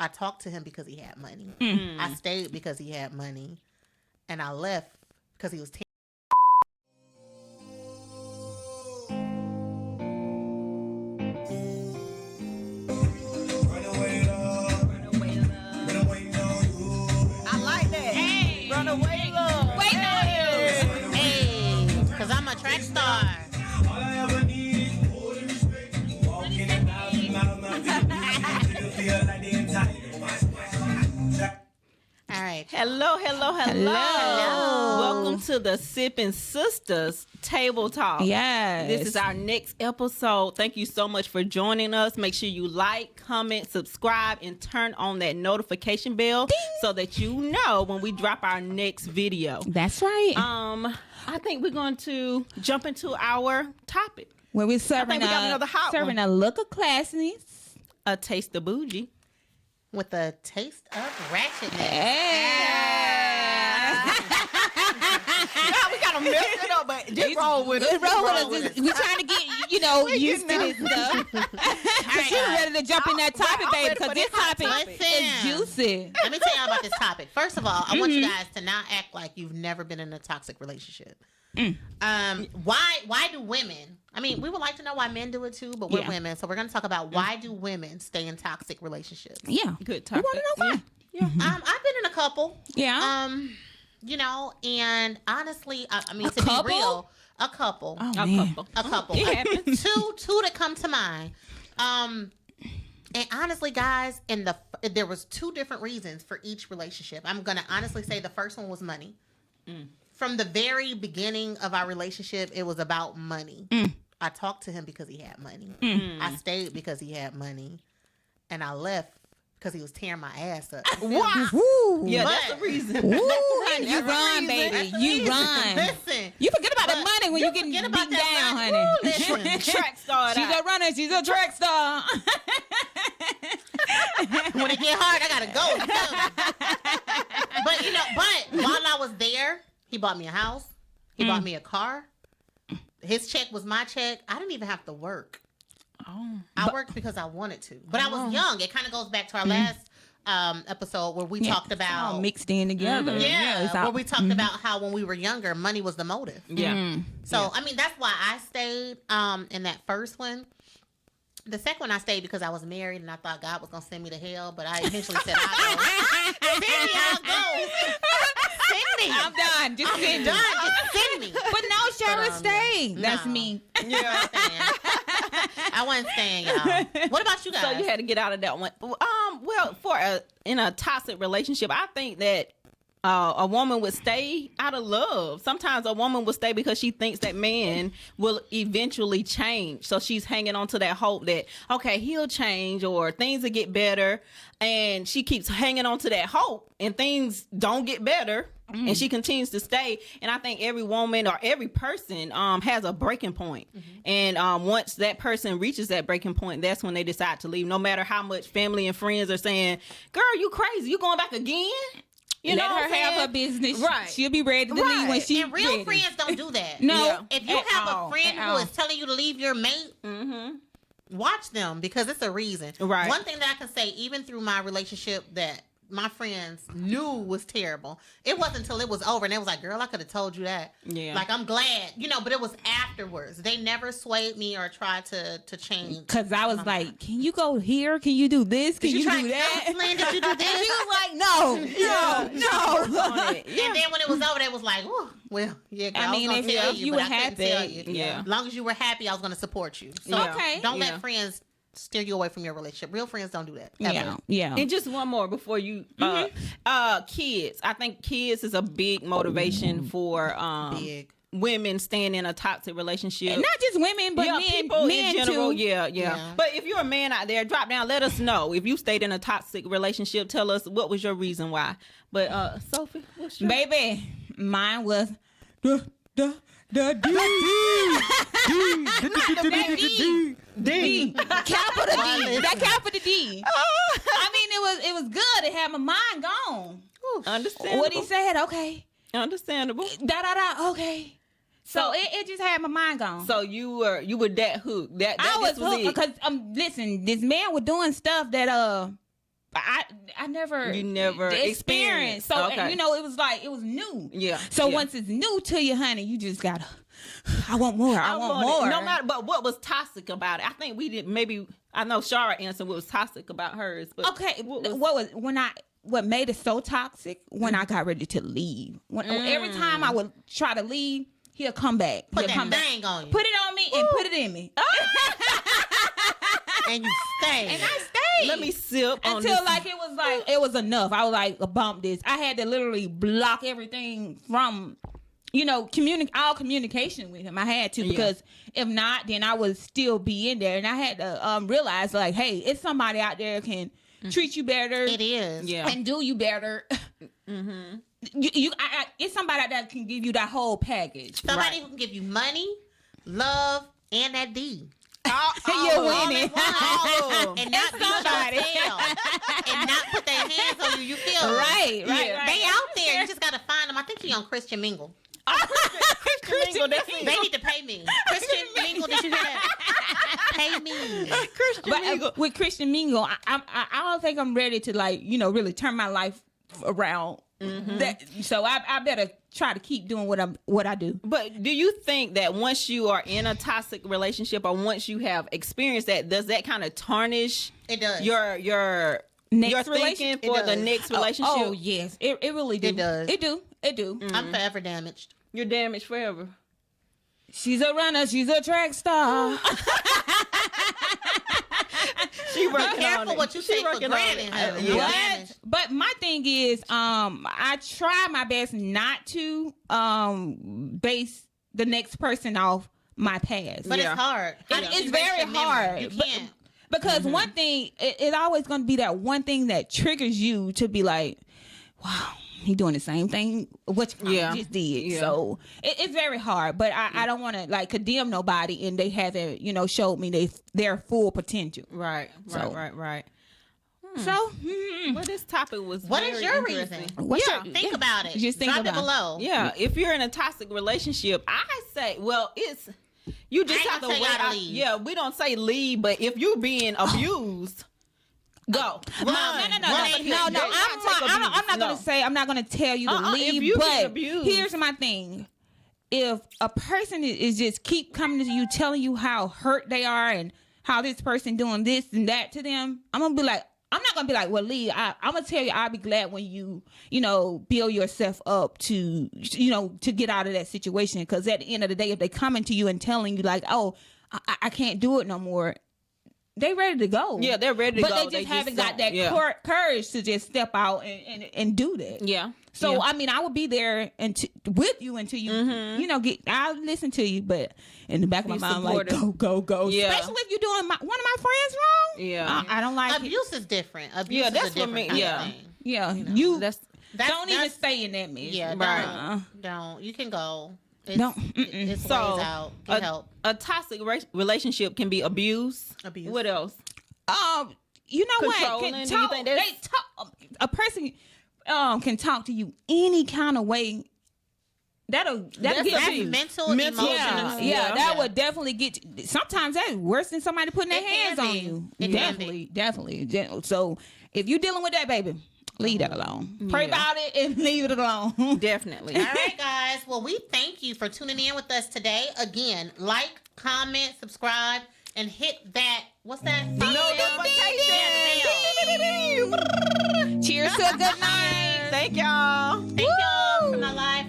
I talked to him because he had money. I stayed because he had money, and I left because he was. Track star. All I ever need is holding respect. Walking 1,000 miles, my feet feel like the entire. All right. Hello. Welcome to the Sippin Sistas Table Talk. Yes. This is our next episode. Thank you so much for joining us. Make sure you like, comment, subscribe, and turn on that notification bell so that you know when we drop our next video. That's right. I think we're going to jump into our topic. Where we're serving we got another hot serving one. a look of classiness. A taste of Boujee. With a taste of ratchetness. Yeah, we got to mess it up, but just roll with it. Roll with it. We're trying to get, used to this stuff. Because you're ready to jump in that topic, baby, because this topic is juicy. Let me tell y'all about this topic. First of all, I want you guys to not act like you've never been in a toxic relationship. Why do women, I mean, we would like to know why men do it too, but we're women, so we're going to talk about why do women stay in toxic relationships. Yeah. Good topic. We want to know why. Yeah. I've been in a couple. Yeah. And honestly, I mean, to couple? be real, a couple. Oh, A man. couple. It happens. two that come to mind. And honestly, guys, there was two different reasons for each relationship. I'm going to honestly say the first one was money. From the very beginning of our relationship, it was about money. I talked to him because he had money. I stayed because he had money. And I left because he was tearing my ass up. Wow. Woo. Yeah, But- that's the reason. Woo. That's You the run, reason. baby. You run. Listen. You forget about the But money when you you're getting forget beaten about that down, money. honey. Woo, listen. Track star. She's a runner. She's a track star. When it get hard, I gotta go. But while I was there, he bought me a house. He bought me a car. His check was my check. I didn't even have to work. I worked because I wanted to. But I was young. It kind of goes back to our last episode where we talked about all mixed in together. Yeah, it's where all- we talked about how when we were younger, money was the motive. Yeah. So I mean, that's why I stayed in that first one. The second one I stayed because I was married and I thought God was gonna send me to hell, but I eventually said I'll go. Send me, I'll go. Send me. I'm done. Just send me. Done. Just send me. But no, Sharon, stay. That's no. me. Yeah, I wasn't staying, y'all. What about you guys? So you had to get out of that one. Well, in a toxic relationship, I think that a woman would stay out of love. Sometimes a woman will stay because she thinks that man will eventually change. So she's hanging on to that hope that, okay, he'll change or things will get better. And she keeps hanging on to that hope and things don't get better. And she continues to stay. And I think every woman or every person has a breaking point. And once that person reaches that breaking point, that's when they decide to leave. No matter how much family and friends are saying, girl, you crazy. You going back again? Let her have her business. Right. She'll be ready to leave when she And real ready. friends don't do that. No. Yeah. If you At have all. a friend At who all. is telling you to leave your mate, watch them because it's a reason. Right. One thing that I can say, even through my relationship that my friends knew was terrible, it wasn't until it was over and they was like, girl, I could have told you that. Yeah. Like, I'm glad, but it was afterwards. They never swayed me or tried to change. Because I was like, can you go here? Can you do this? Can you try do that? counseling? Did you do And this? she was like, no. And then when it was over, they was like, "Whew, well, yeah, girl, I mean, was if gonna tell you but were I couldn't happy, tell you. yeah. As long as you were happy, I was going to support you. So Yeah. Okay. don't Yeah. let friends steer you away from your relationship. Real friends don't do that. Ever. Yeah. Yeah. And just one more before you, kids. I think kids is a big motivation for Big. women staying in a toxic relationship. And not just women, but people men in general. too. Yeah. But if you're a man out there, drop down. Let us know if you stayed in a toxic relationship. Tell us what was your reason why. But Sophie, what's your Baby, mine was the D. Capital D. That capital D. I mean, it was good. It had my mind gone. understandable? What he said, okay. Understandable. Okay. So it just had my mind gone. So you were that hooked. That I was this was hooked it. because listen, this man was doing stuff that I never You never experienced. So Okay. you know, it was new. Yeah. So Yeah. once it's new to you, honey, you just gotta. I want more. I want more. No matter, but what was toxic about it? I think we did. Maybe I know Shara answered what was toxic about hers. But Okay, what made it so toxic when I got ready to leave. When every time I would try to leave, he'll come back. Put He'll come that back. thing on you. Put it on me and put it in me. And you stay. And I stayed. Let me sip on until this. it was enough. I was like, bump this. I had to literally block everything from, all communication with him. I had to, because if not, then I would still be in there. And I had to realize, like, hey, it's somebody out there can treat you better. It is. Yeah. And do you better. Mm-hmm. It's somebody out there that can give you that whole package. Somebody who can give you money, love, and that D. You're winning. And not be somebody. And not put their hands on you. You feel Right. They out there. You just got to find them. I think she's on Christian Mingle. Christian Mingle, They need to pay me. Christian Mingle, did you hear that? Pay me. Christian Mingle. With Christian Mingle, I don't think I'm ready to really turn my life around. Mm-hmm. So I better try to keep doing what I do. But do you think that once you are in a toxic relationship, or once you have experienced that, does that kind of tarnish It does. your Next thinking for the next relationship? Oh yes, it really do. It does. It do. Mm-hmm. I'm forever damaged. You're damaged forever. She's a runner. She's a track star. She Be working careful on it. what you She take for working on granted, it. honey. Yeah. You're damaged. But my thing is, I try my best not to base the next person off my past. But Yeah. it's hard. How do It's you very erase your memory? hard. You can't. Because one thing, it's always going to be that one thing that triggers you to be like, wow, he doing the same thing what you just did. Yeah. So it's very hard. But I don't want to condemn nobody and they haven't, showed me their full potential. Right. So- Right. So, Well, this topic was What very is your interesting. reason? What's Yeah, your- think yeah. about it. Just think Drop about it it. below. Yeah, if you're in a toxic relationship, I say, well, you just I ain't have to gonna wait. tell y'all to leave. Yeah, we don't say leave, but if you're being abused, go. No. Run. I'm not No. going to say. I'm not going to tell you to If leave. you get But abused. here's my thing: if a person is just keep coming to you, telling you how hurt they are and how this person doing this and that to them, I'm gonna be like, I'm not gonna be like, well, Lee, I'm gonna tell you, I'll be glad when you build yourself up to to get out of that situation. Because at the end of the day, if they coming to you and telling you like, oh, I can't do it no more, they ready to go. Yeah, they're ready to but go. they just haven't don't. got that Yeah. courage to just step out and do that. Yeah. So Yeah. I mean, I will be there with you until you I'll listen to you, but in the back of my Be mind, I'm like, supportive. go. Yeah. Especially if you're doing one of my friends wrong. Yeah. I don't like it. Abuse is different. Abuse Yeah, is that's a what different me- kind yeah. of thing. Yeah, That's don't even stay in that mess. Yeah, Right. don't. You can go. Don't. It's so ways out. Get help. a toxic relationship can be abuse. Abuse. What else? You know what? Controlling, Can do you talk, think that's- they talk, a person can talk to you any kind of way. That'll get That's you. mental, Mental, emotional. Yeah, that would definitely get you. Sometimes that's worse than somebody putting their It hands can on be. you. It can be. Definitely. So if you're dealing with that, baby, leave that alone. Pray Yeah. about it and leave it alone. Definitely. All right, guys. Well, we thank you for tuning in with us today. Again, like, comment, subscribe, and hit that. What's that? Cheers to a good night. Thank y'all. Thank y'all for my live